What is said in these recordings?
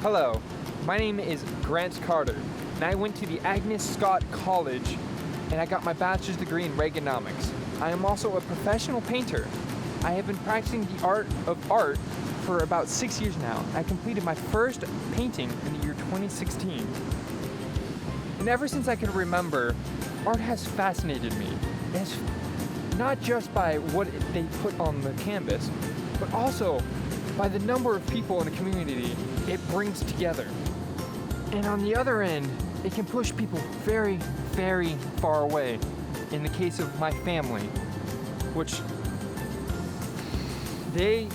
Hello, my name is Grant Carter, and I went to the Agnes Scott College, and I got my bachelor's degree in Reaganomics. I am also a professional painter. I have been practicing the art of art for about 6 years now. I completed my first painting in the year 2016. And ever since I can remember, art has fascinated me. It's not just by what they put on the canvas, but also by the number of people in the community it brings together. And on the other end, it can push people very, very far away. In the case of my family, which today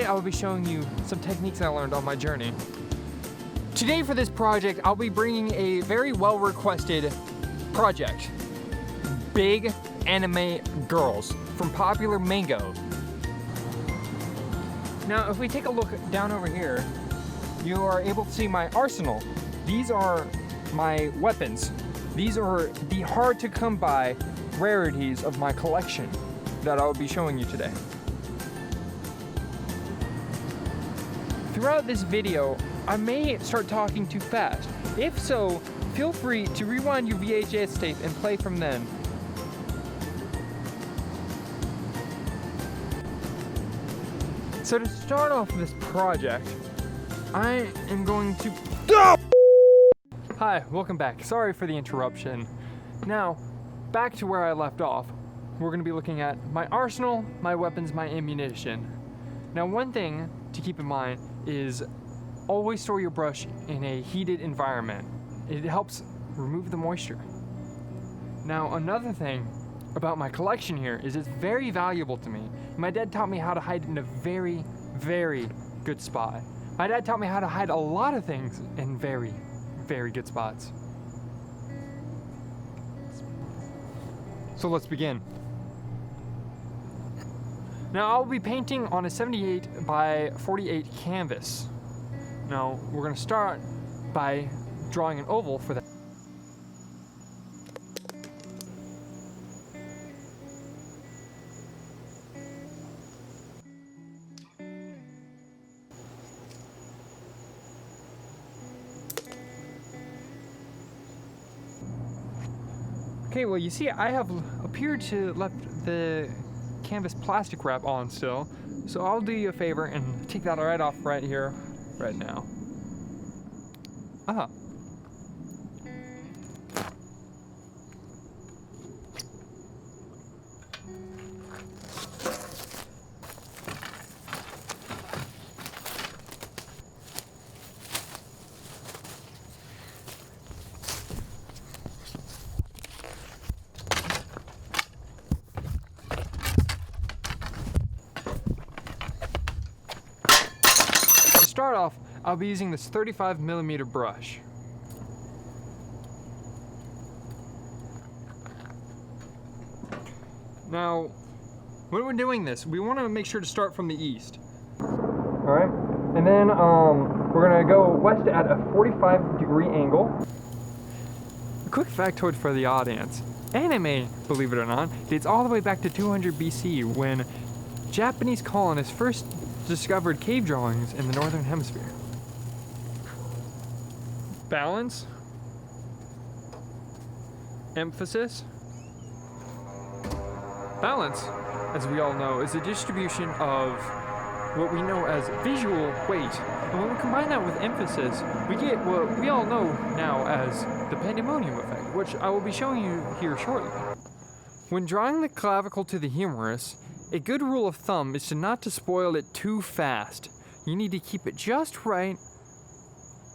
I will be showing you some techniques I learned on my journey. Today for this project, I'll be bringing a very well-requested project. Big anime girls from popular manga. Now, if we take a look down over here, you are able to see my arsenal. These are my weapons. These are the hard-to-come-by rarities of my collection that I'll be showing you today. Throughout this video, I may start talking too fast. If so, feel free to rewind your VHS tape and play from then. So to start off this project, I am going to... Hi, welcome back. Sorry for the interruption. Now, back to where I left off. We're going to be looking at my arsenal, my weapons, my ammunition. Now, one thing to keep in mind is always store your brush in a heated environment. It helps remove the moisture. Now, another thing about my collection here is it's very valuable to me. My dad taught me how to hide in a very, very good spot. My dad taught me how to hide a lot of things in very, very good spots. So let's begin. Now I'll be painting on a 78 by 48 canvas. Now we're going to start by drawing an oval for that. Okay, well you see I have appeared to left the canvas plastic wrap on still, so I'll do you a favor and take that right off right here, right now. To start off, I'll be using this 35mm brush. Now, when we're doing this, we want to make sure to start from the east. Alright, and then we're going to go west at a 45-degree angle. A quick factoid for the audience. Anime, believe it or not, dates all the way back to 200 BC when Japanese colonists first discovered cave drawings in the northern hemisphere. Balance, emphasis. Balance, as we all know, is a distribution of what we know as visual weight. And when we combine that with emphasis, we get what we all know now as the pandemonium effect, which I will be showing you here shortly. When drawing the clavicle to the humerus, a good rule of thumb is not to spoil it too fast. You need to keep it just right,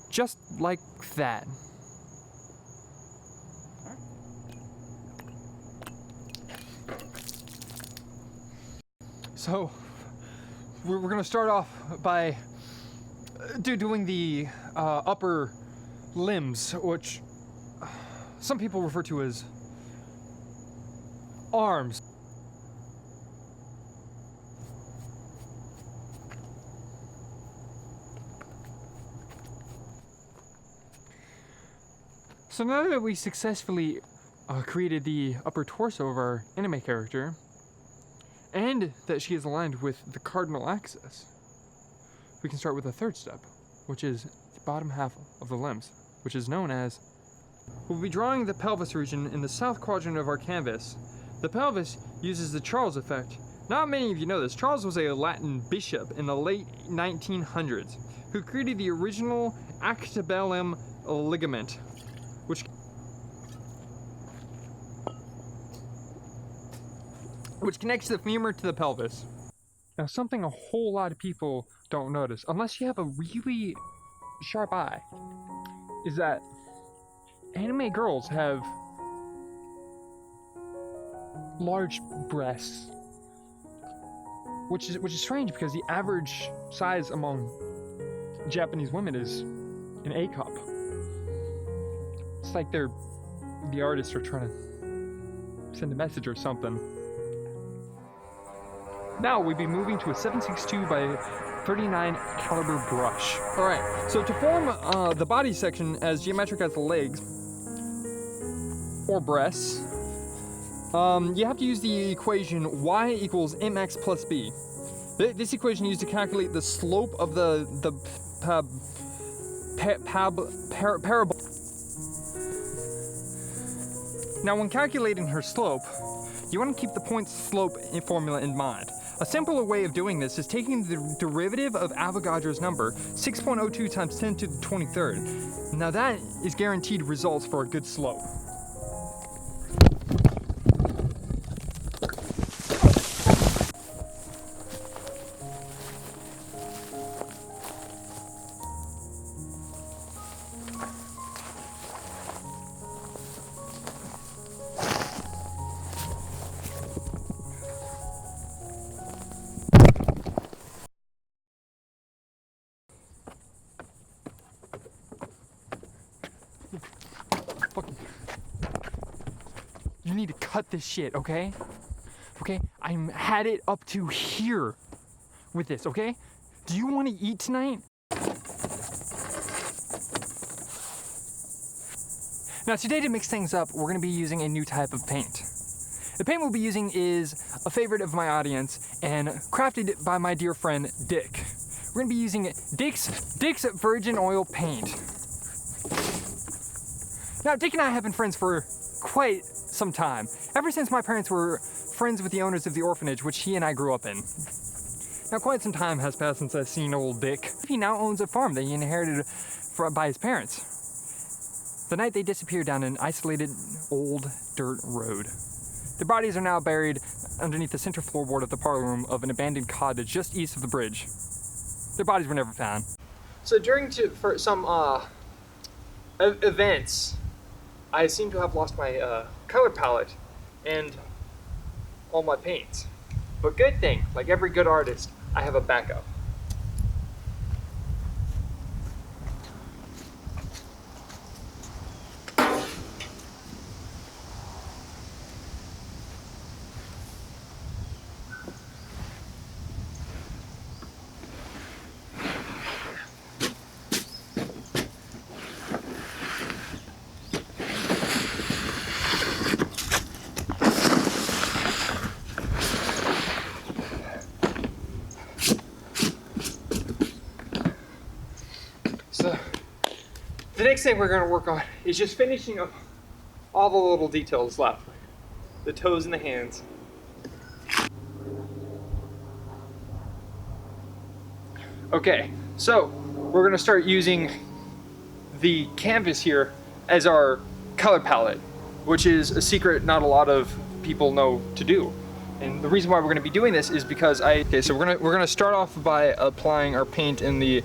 just like that. So, we're going to start off by doing the upper limbs, which some people refer to as arms. So now that we successfully created the upper torso of our anime character, and that she is aligned with the cardinal axis, we can start with the third step, which is the bottom half of the limbs, which is known as... We'll be drawing the pelvis region in the south quadrant of our canvas. The pelvis uses the Charles effect. Not many of you know this. Charles was a Latin bishop in the late 1900s who created the original acetabulum ligament, which connects the femur to the pelvis. Now, something a whole lot of people don't notice, unless you have a really sharp eye, is that anime girls have large breasts, which is strange because the average size among Japanese women is an A cup. It's like the artists are trying to send a message or something. Now we'll be moving to a 762 by 39 caliber brush. Alright, so to form the body section as geometric as the legs or breasts, you have to use the equation y equals mx plus b. This equation is used to calculate the slope of the parabol. Now when calculating her slope, you want to keep the point slope formula in mind. A simpler way of doing this is taking the derivative of Avogadro's number, 6.02 times 10 to the 23rd. Now that is guaranteed results for a good slope. You need to cut this shit, okay? Okay? I'm had it up to here with this, okay? Do you want to eat tonight? Now today, to mix things up, we're going to be using a new type of paint. The paint we'll be using is a favorite of my audience and crafted by my dear friend Dick. We're going to be using Dick's Virgin Oil Paint. Now Dick and I have been friends for quite some time, ever since my parents were friends with the owners of the orphanage which he and I grew up in. Now quite some time has passed since I've seen old Dick. He now owns a farm that he inherited by his parents. The night they disappeared down an isolated old dirt road. Their bodies are now buried underneath the center floorboard of the parlor room of an abandoned cottage just east of the bridge. Their bodies were never found. So for some events, I seem to have lost my color palette and all my paints. But good thing, like every good artist, I have a backup. So, the next thing we're going to work on is just finishing up all the little details left. The toes and the hands. Okay, so we're going to start using the canvas here as our color palette, which is a secret not a lot of people know to do. And the reason why we're going to be doing this is because so we're going to start off by applying our paint in the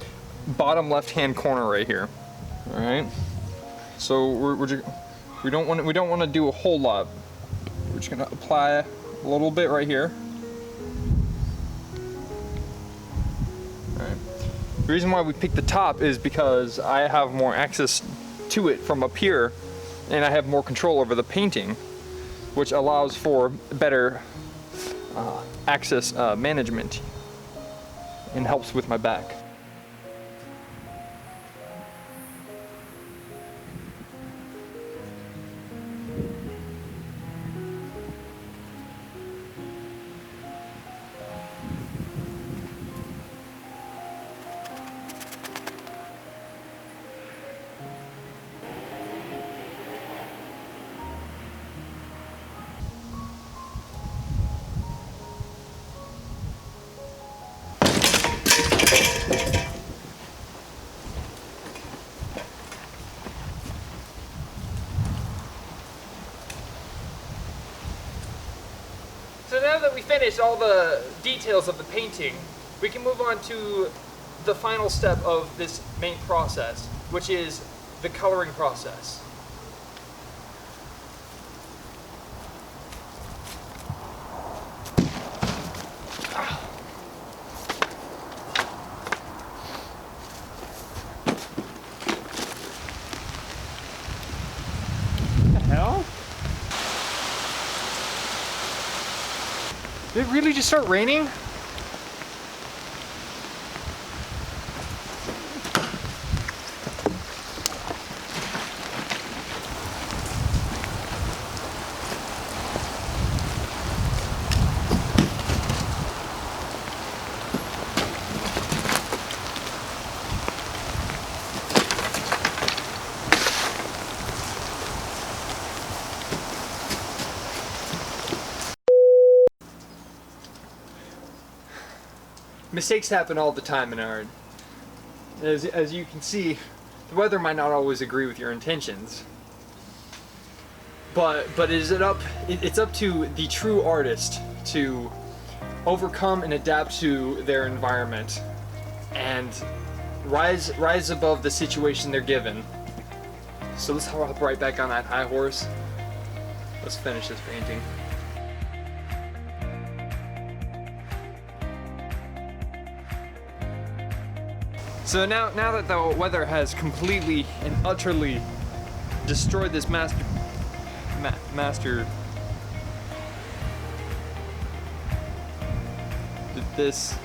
bottom left-hand corner right here. All right. So we don't want to do a whole lot. We're just going to apply a little bit right here. All right. The reason why we picked the top is because I have more access to it from up here, and I have more control over the painting, which allows for better access management and helps with my back. finished all the details of the painting, we can move on to the final step of this main process, which is the coloring process. What the hell? Did it really just start raining? Mistakes happen all the time in art. As you can see, the weather might not always agree with your intentions. But it's up to the true artist to overcome and adapt to their environment and rise above the situation they're given. So let's hop right back on that high horse. Let's finish this painting. So now that the weather has completely and utterly destroyed this this